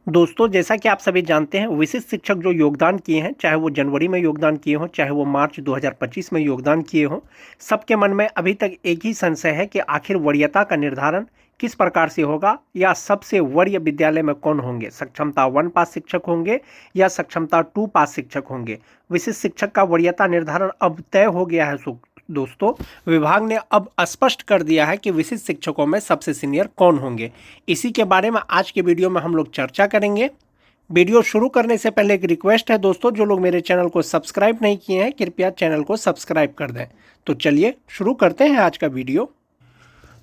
दोस्तों, जैसा कि आप सभी जानते हैं, विशिष्ट शिक्षक जो योगदान किए हैं, चाहे वो जनवरी में योगदान किए हों, चाहे वो मार्च 2025 में योगदान किए हों, सबके मन में अभी तक एक ही संशय है कि आखिर वरीयता का निर्धारण किस प्रकार से होगा या सबसे वरीय विद्यालय में कौन होंगे। सक्षमता 1 पास शिक्षक होंगे या सक्षमता 2 पास शिक्षक होंगे। विशिष्ट शिक्षक का वरीयता निर्धारण अब तय हो गया है। दोस्तों, विभाग ने अब स्पष्ट कर दिया है कि विशिष्ट शिक्षकों में सबसे सीनियर कौन होंगे। इसी के बारे में आज के वीडियो में हम लोग चर्चा करेंगे। वीडियो शुरू करने से पहले एक रिक्वेस्ट है दोस्तों, जो लोग मेरे चैनल को सब्सक्राइब नहीं किए हैं, कृपया चैनल को सब्सक्राइब कर दें। तो चलिए शुरू करते हैं आज का वीडियो।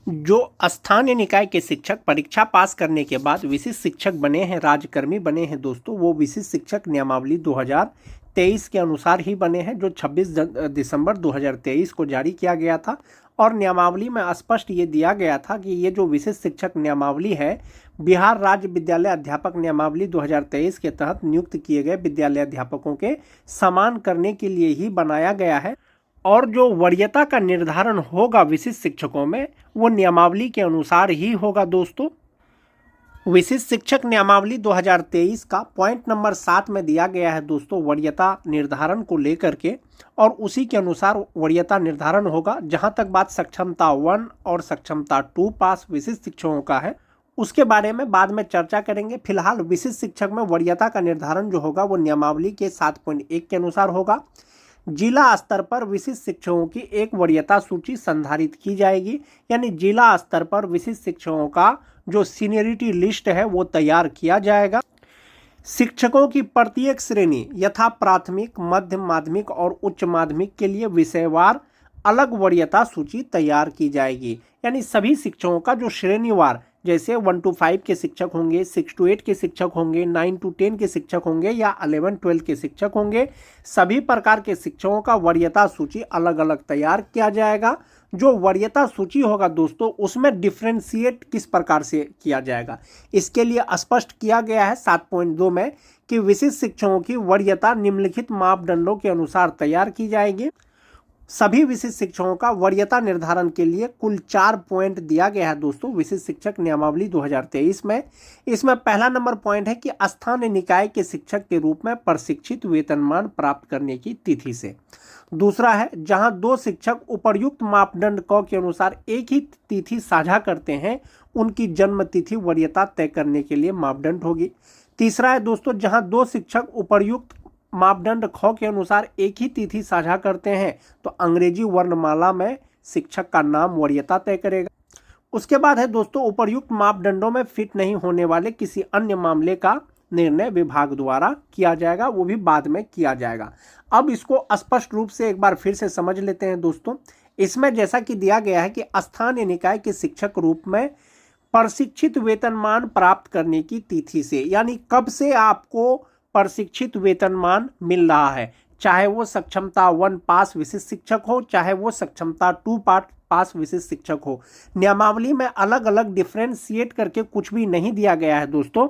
जो स्थानीय निकाय के शिक्षक परीक्षा पास करने के बाद विशिष्ट शिक्षक बने हैं, राज्यकर्मी बने हैं दोस्तों, वो विशिष्ट शिक्षक नियमावली 2023 के अनुसार ही बने हैं, जो 26 दिसंबर 2023 को जारी किया गया था। और नियमावली में स्पष्ट ये दिया गया था कि ये जो विशिष्ट शिक्षक नियमावली है, बिहार राज्य विद्यालय अध्यापक नियमावली 2023 के तहत नियुक्त किए गए विद्यालय अध्यापकों के समान करने के लिए ही बनाया गया है। और जो वरीयता का निर्धारण होगा विशिष्ट शिक्षकों में, वो नियमावली के अनुसार ही होगा दोस्तों। विशिष्ट शिक्षक नियमावली 2023 का पॉइंट नंबर 7 में दिया गया है दोस्तों, वरीयता निर्धारण को लेकर के, और उसी के अनुसार वरीयता निर्धारण होगा। जहां तक बात सक्षमता 1 और सक्षमता 2 पास विशिष्ट शिक्षकों का है, उसके बारे में बाद में चर्चा करेंगे। फिलहाल विशिष्ट शिक्षक में वरीयता का निर्धारण जो होगा वो नियमावली के 7.1 के अनुसार होगा। जिला स्तर पर विशिष्ट शिक्षकों की एक वरीयता सूची संधारित की जाएगी, यानी जिला स्तर पर विशिष्ट शिक्षकों का जो सीनियरिटी लिस्ट है वो तैयार किया जाएगा। शिक्षकों की प्रत्येक श्रेणी यथा प्राथमिक, मध्य माध्यमिक और उच्च माध्यमिक के लिए विषयवार अलग वरीयता सूची तैयार की जाएगी। यानी सभी शिक्षकों का जो श्रेणीवार, जैसे 1 to 5 के शिक्षक होंगे, 6 to 8 के शिक्षक होंगे, 9 to 10 के शिक्षक होंगे या 11-12 के शिक्षक होंगे, सभी प्रकार के शिक्षकों का वरीयता सूची अलग अलग तैयार किया जाएगा। जो वरीयता सूची होगा दोस्तों, उसमें डिफ्रेंशिएट किस प्रकार से किया जाएगा, इसके लिए स्पष्ट किया गया है 7.2 में कि विशिष्ट शिक्षकों की वरीयता निम्नलिखित मापदंडों के अनुसार तैयार की जाएगी। सभी विशिष्ट शिक्षकों का वरीयता निर्धारण के लिए कुल 4 पॉइंट दिया गया है दोस्तों विशिष्ट शिक्षक नियमावली 2023 में। इसमें पहला नंबर पॉइंट है कि स्थानीय निकाय के शिक्षक के रूप में प्रशिक्षित वेतनमान प्राप्त करने की तिथि से। दूसरा है, जहां 2 शिक्षक उपर्युक्त मापदंड क के अनुसार एक ही तिथि साझा करते हैं, उनकी जन्म तिथि वरीयता तय करने के लिए मापदंड होगी। तीसरा है दोस्तों, जहां 2 शिक्षक उपर्युक्त मापदंड ख के अनुसार एक ही तिथि साझा करते हैं, तो अंग्रेजी वर्णमाला में शिक्षक का नाम वरीयता तय करेगा। उसके बाद है दोस्तों, उपर्युक्त मापदंडों में फिट नहीं होने वाले किसी अन्य मामले का निर्णय विभाग द्वारा किया जाएगा, वो भी बाद में किया जाएगा। अब इसको स्पष्ट रूप से एक बार फिर से समझ लेते हैं दोस्तों। इसमें जैसा कि दिया गया है कि स्थानीय निकाय के शिक्षक रूप में प्रशिक्षित वेतनमान प्राप्त करने की तिथि से, यानी कब से आपको प्रशिक्षित वेतनमान मिल रहा है, चाहे वो सक्षमता 1 पास विशिष्ट शिक्षक हो, चाहे वो सक्षमता 2 पास विशिष्ट शिक्षक हो। नियमावली में अलग अलग डिफ्रेंशिएट करके कुछ भी नहीं दिया गया है दोस्तों।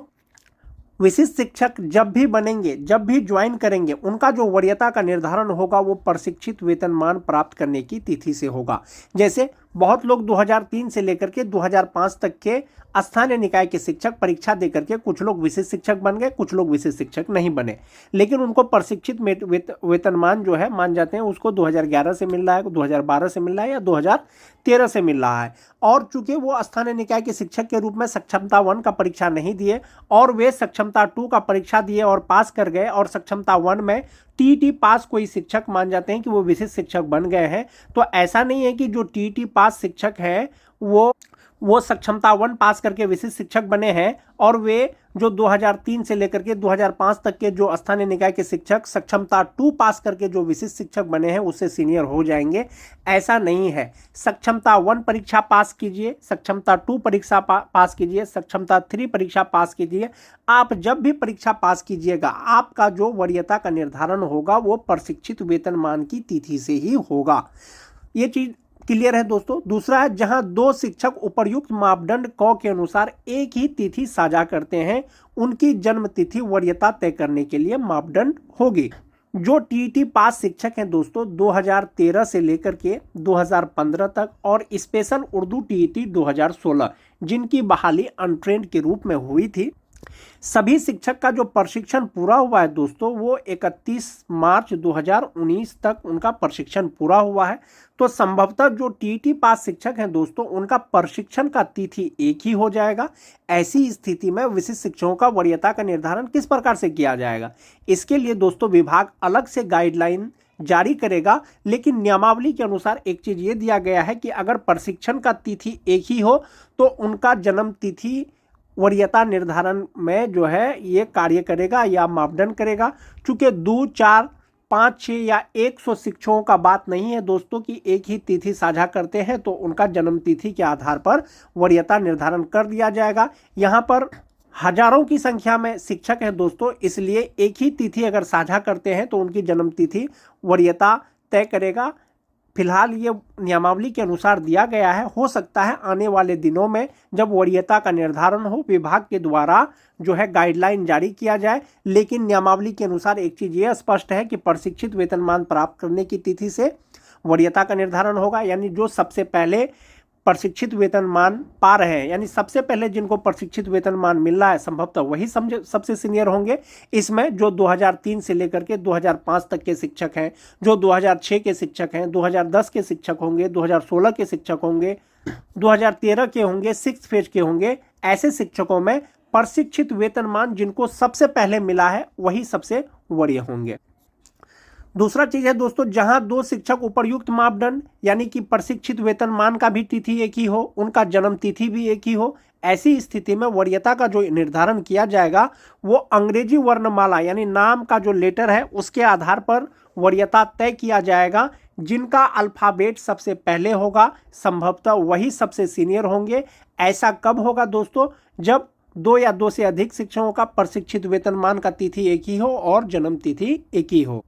विशिष्ट शिक्षक जब भी बनेंगे, जब भी ज्वाइन करेंगे, उनका जो वरीयता का निर्धारण होगा वो प्रशिक्षित वेतनमान प्राप्त करने की तिथि से होगा। जैसे बहुत लोग 2003 से लेकर के 2005 तक के स्थानीय निकाय के शिक्षक परीक्षा देकर के कुछ लोग विशिष्ट शिक्षक बन गए, कुछ लोग विशिष्ट शिक्षक नहीं बने, लेकिन उनको प्रशिक्षित वेतनमान जो है मान जाते हैं उसको 2011 से मिल रहा है, 2012 से मिल रहा है या 2013 से मिल रहा है। और चूंकि वो स्थानीय निकाय के शिक्षक के रूप में सक्षमता 1 का परीक्षा नहीं दिए और वे सक्षमता 2 का परीक्षा दिए और पास कर गए, और सक्षमता 1 में टीईटी पास कोई शिक्षक मान जाते हैं कि वो विशिष्ट शिक्षक बन गए हैं। तो ऐसा नहीं है कि जो टीईटी पास शिक्षक हैं वो सक्षमता 1 पास करके विशिष्ट शिक्षक बने हैं और वे जो 2003 से लेकर के 2005 तक के जो स्थानीय निकाय के शिक्षक सक्षमता 2 पास करके जो विशिष्ट शिक्षक बने हैं उससे सीनियर हो जाएंगे। ऐसा नहीं है। सक्षमता 1 परीक्षा पास कीजिए, सक्षमता 2 परीक्षा पास कीजिए, सक्षमता 3 परीक्षा पास कीजिए। आप जब भी परीक्षा पास कीजिएगा, आपका जो वरीयता का निर्धारण होगा वो प्रशिक्षित वेतनमान की तिथि से ही होगा। ये चीज क्लियर है दोस्तों। दूसरा है, जहां 2 शिक्षक उपर्युक्त मापदंड क के अनुसार एक ही तिथि साझा करते हैं, उनकी जन्म तिथि वरीयता तय करने के लिए मापदंड होगी। जो टीईटी पास शिक्षक हैं दोस्तों 2013 से लेकर के 2015 तक, और स्पेशल उर्दू टीईटी 2016 जिनकी बहाली अनट्रेंड के रूप में हुई थी, सभी शिक्षक का जो प्रशिक्षण पूरा हुआ है दोस्तों वो 31 मार्च 2019 तक उनका प्रशिक्षण पूरा हुआ है। तो संभवतः जो टीईटी पास शिक्षक हैं दोस्तों उनका प्रशिक्षण का तिथि एक ही हो जाएगा। ऐसी स्थिति में विशिष्ट शिक्षकों का वरीयता का निर्धारण किस प्रकार से किया जाएगा, इसके लिए दोस्तों विभाग अलग से गाइडलाइन जारी करेगा। लेकिन नियमावली के अनुसार एक चीज ये दिया गया है कि अगर प्रशिक्षण का तिथि एक ही हो तो उनका जन्म तिथि वरीयता निर्धारण में जो है ये कार्य करेगा या मापदंड करेगा। चूंकि 2, 4, 5, 6 या 100 शिक्षकों का बात नहीं है दोस्तों कि एक ही तिथि साझा करते हैं, तो उनका जन्म तिथि के आधार पर वरीयता निर्धारण कर दिया जाएगा। यहाँ पर हजारों की संख्या में शिक्षक हैं दोस्तों, इसलिए एक ही तिथि अगर साझा करते हैं तो उनकी जन्म तिथि वरीयता तय करेगा। फिलहाल ये नियमावली के अनुसार दिया गया है। हो सकता है आने वाले दिनों में जब वरीयता का निर्धारण हो विभाग के द्वारा जो है गाइडलाइन जारी किया जाए। लेकिन नियमावली के अनुसार एक चीज़ ये स्पष्ट है कि प्रशिक्षित वेतनमान प्राप्त करने की तिथि से वरीयता का निर्धारण होगा। यानी जो सबसे पहले प्रशिक्षित वेतनमान पा रहे हैं, यानी सबसे पहले जिनको प्रशिक्षित वेतनमान मिल रहा है संभवतः वही सबसे सीनियर होंगे। इसमें जो 2003 से लेकर के 2005 तक के शिक्षक हैं, जो 2006 के शिक्षक हैं, 2010 के शिक्षक होंगे, 2016 के शिक्षक होंगे, 2013 के होंगे, 6th फेज के होंगे। ऐसे शिक्षकों में प्रशिक्षित वेतनमान जिनको सबसे पहले मिला है वही सबसे वरीय होंगे। दूसरा चीज है दोस्तों, जहां 2 शिक्षक उपर्युक्त मापदंड यानी कि प्रशिक्षित वेतनमान का भी तिथि एक ही हो, उनका जन्म तिथि भी एक ही हो, ऐसी स्थिति में वरीयता का जो निर्धारण किया जाएगा वो अंग्रेजी वर्णमाला यानी नाम का जो लेटर है उसके आधार पर वरीयता तय किया जाएगा। जिनका अल्फाबेट सबसे पहले होगा संभवतः वही सबसे सीनियर होंगे। ऐसा कब होगा दोस्तों, जब 2 या 2 से अधिक शिक्षकों का प्रशिक्षित वेतनमान का तिथि एक ही हो और जन्म तिथि एक ही हो।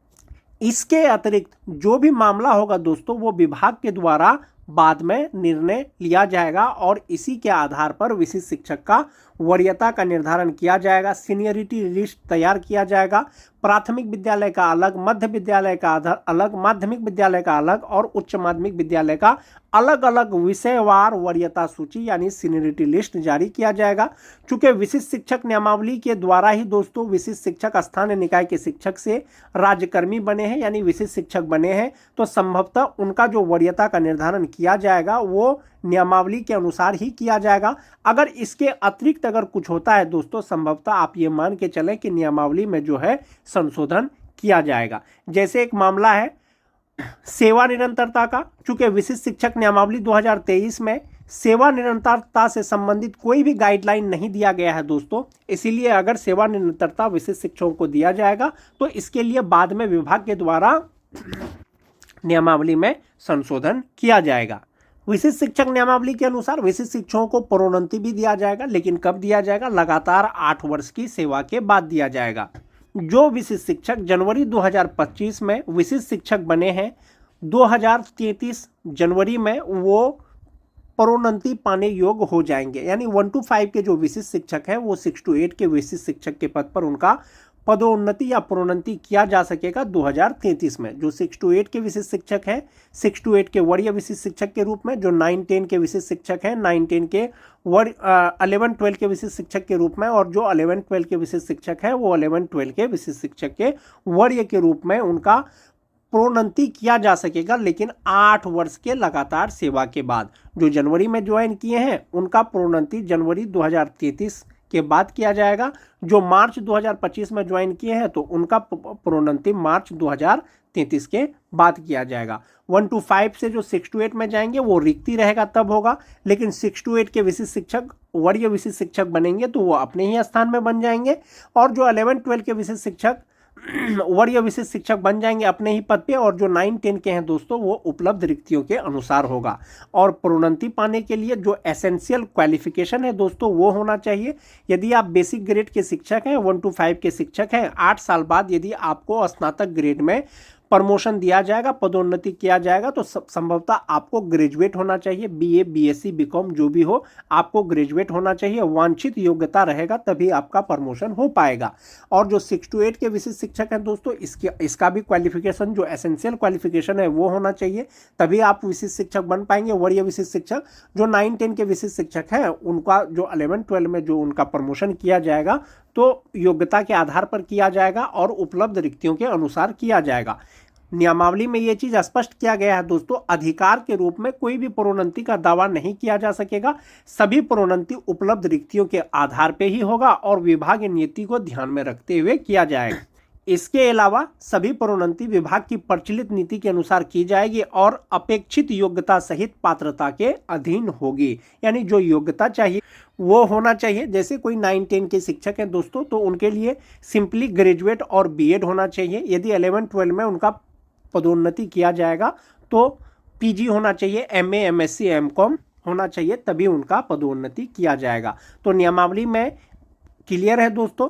इसके अतिरिक्त जो भी मामला होगा दोस्तों वो विभाग के द्वारा बाद में निर्णय लिया जाएगा और इसी के आधार पर विशिष्ट शिक्षक का वरीयता का निर्धारण किया जाएगा। सीनियरिटी लिस्ट तैयार किया जाएगा। प्राथमिक विद्यालय का अलग, मध्य विद्यालय का अलग, माध्यमिक विद्यालय का अलग और उच्च माध्यमिक विद्यालय का अलग अलग विषयवार वरीयता सूची यानी सीनियरिटी लिस्ट जारी किया जाएगा। चूंकि विशिष्ट शिक्षक नियमावली के द्वारा ही दोस्तों विशिष्ट शिक्षक स्थानीय निकाय के शिक्षक से राज्यकर्मी बने हैं यानी विशिष्ट शिक्षक बने हैं, तो संभवतः उनका जो वरीयता का निर्धारण किया जाएगा वो नियमावली के अनुसार ही किया जाएगा। अगर इसके अतिरिक्त अगर कुछ होता है दोस्तों संभवतः आप ये मान के चलें कि नियमावली में जो है संशोधन किया जाएगा। जैसे एक मामला है सेवा निरंतरता का। चूंकि विशिष्ट शिक्षक नियमावली 2023 में सेवा निरंतरता से संबंधित कोई भी गाइडलाइन नहीं दिया गया है दोस्तों, इसीलिए अगर सेवा निरंतरता विशिष्ट शिक्षकों को दिया जाएगा तो इसके लिए बाद में विभाग के द्वारा नियमावली में संशोधन किया जाएगा। विशिष्ट शिक्षक नियमावली के अनुसार विशिष्ट शिक्षकों को प्रोन्नति भी दिया जाएगा, लेकिन कब दिया जाएगा, लगातार 8 वर्ष की सेवा के बाद दिया जाएगा। जो विशिष्ट शिक्षक जनवरी 2025 में विशिष्ट शिक्षक बने हैं 2033 जनवरी में वो प्रोन्नति पाने योग्य हो जाएंगे। यानी 1 to 5 के जो विशिष्ट शिक्षक हैं वो 6 to 8 के विशिष्ट शिक्षक के पद पर उनका पदोन्नति या प्रोन्नति किया जा सकेगा 2033 में। जो 6 to 8 के विशिष्ट शिक्षक हैं 6 to 8 के वरीय विशिष्ट शिक्षक के रूप में, जो 9-10 के विशिष्ट शिक्षक हैं 9-10 के 11-12 के विशिष्ट शिक्षक के रूप में, और जो 11-12 के विशिष्ट शिक्षक हैं वो 11-12 के विशिष्ट शिक्षक के वरीय के रूप में उनका प्रोन्नति किया जा सकेगा, लेकिन 8 वर्ष के लगातार सेवा के बाद। जो जनवरी में ज्वाइन किए हैं उनका प्रोन्नति जनवरी 2033 के बाद किया जाएगा। जो मार्च 2025 में ज्वाइन किए हैं तो उनका प्रोन्नति मार्च 2033 के बाद किया जाएगा। 1 to 5 से जो 6 to 8 में जाएंगे वो रिक्ति रहेगा तब होगा, लेकिन 6 to 8 के विशिष्ट शिक्षक वरीय विशिष्ट शिक्षक बनेंगे तो वो अपने ही स्थान में बन जाएंगे, और जो 11-12 के विशिष्ट शिक्षक वरीय विशिष्ट शिक्षक बन जाएंगे अपने ही पद पे, और जो 9-10 के हैं दोस्तों वो उपलब्ध रिक्तियों के अनुसार होगा। और प्रोन्नति पाने के लिए जो एसेंशियल क्वालिफिकेशन है दोस्तों वो होना चाहिए। यदि आप बेसिक ग्रेड के शिक्षक हैं 1 to 5 के शिक्षक हैं 8 साल बाद यदि आपको स्नातक ग्रेड में प्रमोशन दिया जाएगा, पदोन्नति किया जाएगा, तो संभवतः आपको ग्रेजुएट होना चाहिए, बीए, बीएससी, बीकॉम जो भी हो, आपको ग्रेजुएट होना चाहिए, वांछित योग्यता रहेगा तभी आपका प्रमोशन हो पाएगा। और जो 6 to 8 के विशिष्ट शिक्षक हैं दोस्तों, इसका भी क्वालिफिकेशन जो एसेंशियल क्वालिफिकेशन है वो होना चाहिए, तभी आप विशिष्ट शिक्षक बन पाएंगे, वरीय विशिष्ट शिक्षक। जो 9-10 के विशिष्ट शिक्षक हैं उनका जो 11-12 में जो उनका प्रमोशन किया जाएगा तो योग्यता के आधार पर किया जाएगा और उपलब्ध रिक्तियों के अनुसार किया जाएगा। नियमावली में यह चीज स्पष्ट किया गया है दोस्तों, अधिकार के रूप में कोई भी प्रोन्नति का दावा नहीं किया जा सकेगा, सभी प्रोन्नति उपलब्ध रिक्तियों के आधार पर ही होगा और विभागीय नीति को ध्यान में रखते हुए किया जाएगा। इसके अलावा सभी प्रोन्नति विभाग की प्रचलित नीति के अनुसार की जाएगी और अपेक्षित योग्यता सहित पात्रता के अधीन होगी। यानी जो योग्यता चाहिए वो होना चाहिए। जैसे कोई 9-10 के शिक्षक हैं दोस्तों, तो उनके लिए सिंपली ग्रेजुएट और बीएड होना चाहिए। यदि 11-12 में उनका पदोन्नति किया जाएगा तो पीजी होना चाहिए, एमए, एमएससी, एमकॉम होना चाहिए, तभी उनका पदोन्नति किया जाएगा। तो नियमावली में क्लियर है दोस्तों,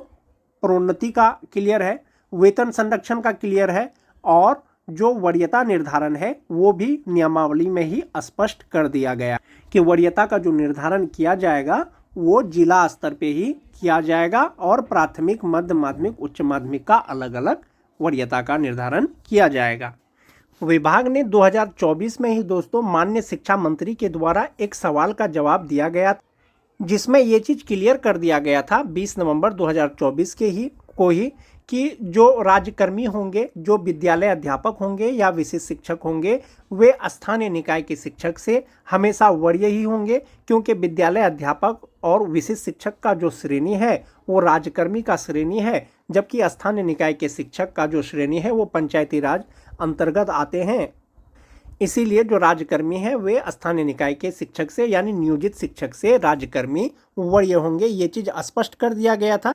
प्रोन्नति का क्लियर है, वेतन संरक्षण का क्लियर है और जो वरीयता निर्धारण है वो भी नियमावली में ही स्पष्ट कर दिया गया कि वरीयता का जो निर्धारण किया जाएगा वो जिला स्तर पे ही किया जाएगा और प्राथमिक, मध्य माध्यमिक, उच्च माध्यमिक का अलग अलग वरीयता का निर्धारण किया जाएगा। विभाग ने 2024 में ही दोस्तों माननीय शिक्षा मंत्री के द्वारा एक सवाल का जवाब दिया गया, जिसमें ये चीज़ क्लियर कर दिया गया था 20 नवंबर 2024 को ही कि जो राज्यकर्मी होंगे, जो विद्यालय अध्यापक होंगे या विशिष्ट शिक्षक होंगे, वे स्थानीय निकाय के शिक्षक से हमेशा वरीय ही होंगे, क्योंकि विद्यालय अध्यापक और विशिष्ट शिक्षक का जो श्रेणी है वो राज्यकर्मी का श्रेणी है, जबकि स्थानीय निकाय के शिक्षक का जो श्रेणी है वो पंचायती राज अंतर्गत आते हैं। इसीलिए जो राज्यकर्मी है वे स्थानीय निकाय के शिक्षक से यानी नियोजित शिक्षक से राज्यकर्मी वरीय होंगे, ये चीज़ स्पष्ट कर दिया गया था।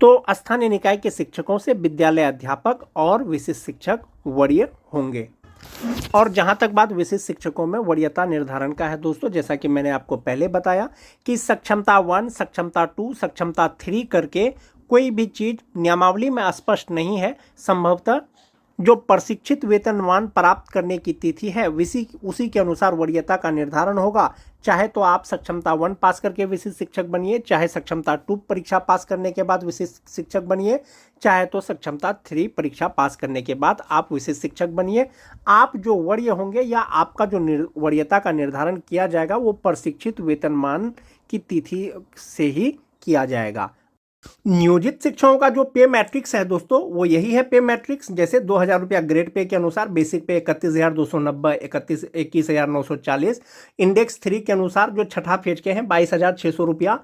तो स्थानीय निकाय के शिक्षकों से विद्यालय अध्यापक और विशिष्ट शिक्षक वरीय होंगे। और जहां तक बात विशिष्ट शिक्षकों में वरीयता निर्धारण का है दोस्तों, जैसा कि मैंने आपको पहले बताया कि सक्षमता 1, सक्षमता 2, सक्षमता 3 करके कोई भी चीज़ नियमावली में स्पष्ट नहीं है। संभवतः जो प्रशिक्षित वेतनमान प्राप्त करने की तिथि है उसी के अनुसार वरीयता का निर्धारण होगा। चाहे तो आप सक्षमता 1 पास करके विशिष्ट शिक्षक बनिए, चाहे सक्षमता 2 परीक्षा पास करने के बाद विशिष्ट शिक्षक बनिए, चाहे तो सक्षमता 3 परीक्षा पास करने के बाद आप विशिष्ट शिक्षक बनिए। आप जो वरीय होंगे या आपका जो वरीयता का निर्धारण किया जाएगा वो प्रशिक्षित वेतनमान की तिथि से ही किया जाएगा। नियोजित शिक्षकों का जो पे मैट्रिक्स है दोस्तों वो यही है पे मैट्रिक्स। जैसे 2000 रुपया ग्रेड पे के अनुसार, बेसिक पे 31,290, 21,940, इंडेक्स 3 के अनुसार जो छठा फेज के हैं 22,600 रुपया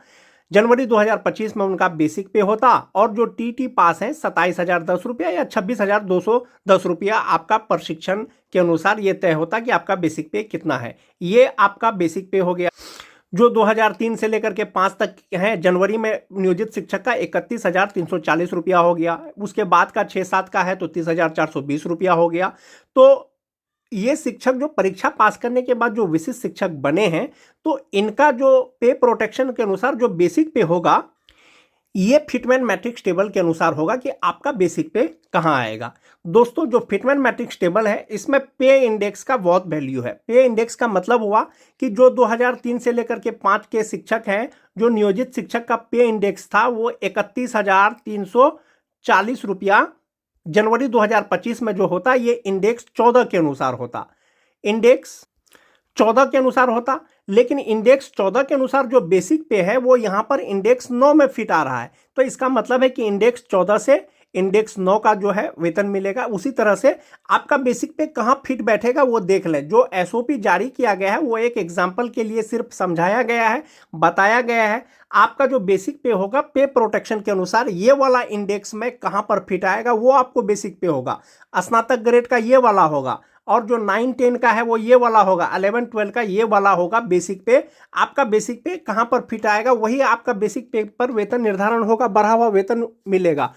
जनवरी 2025 में उनका बेसिक पे होता, और जो टीटी पास हैं 27,010 रुपया या 26,210 रुपया आपका प्रशिक्षण के अनुसार ये तय होता कि आपका बेसिक पे कितना है। ये आपका बेसिक पे हो गया। जो 2003 से लेकर के 5 तक हैं, जनवरी में नियोजित शिक्षक का 31,340 रुपया हो गया। उसके बाद का 6-7 का है तो 30,420 रुपया हो गया। तो ये शिक्षक जो परीक्षा पास करने के बाद जो विशिष्ट शिक्षक बने हैं तो इनका जो पे प्रोटेक्शन के अनुसार जो बेसिक पे होगा ये फिटमैन मैट्रिक्स टेबल के अनुसार होगा कि आपका बेसिक पे कहाँ आएगा। दोस्तों जो फिटमैन मैट्रिक्स टेबल है इसमें पे इंडेक्स का बहुत वैल्यू है। पे इंडेक्स का मतलब हुआ कि जो 2003 से लेकर के 5 के शिक्षक हैं, जो नियोजित शिक्षक का पे इंडेक्स था वो 31,340 रुपया जनवरी 2025 में जो होता ये इंडेक्स 14 के अनुसार होता, इंडेक्स 14 के अनुसार होता। लेकिन इंडेक्स 14 के अनुसार जो बेसिक पे है वो यहाँ पर इंडेक्स 9 में फिट आ रहा है। तो इसका मतलब है कि इंडेक्स 14 से इंडेक्स 9 का जो है वेतन मिलेगा। उसी तरह से आपका बेसिक पे कहाँ फिट बैठेगा वो देख लें। जो एसओपी जारी किया गया है वो एक एग्जाम्पल के लिए सिर्फ समझाया गया है, बताया गया है। आपका जो बेसिक पे होगा पे प्रोटेक्शन के अनुसार ये वाला इंडेक्स में कहाँ पर फिट आएगा वो आपको बेसिक पे होगा। स्नातक ग्रेड का ये वाला होगा और जो 9-10 का है वो ये वाला होगा, 11-12 का ये वाला होगा बेसिक पे। आपका बेसिक पे कहाँ पर फिट आएगा वही आपका बेसिक पे पर वेतन निर्धारण होगा, बढ़ा हुआ वेतन मिलेगा।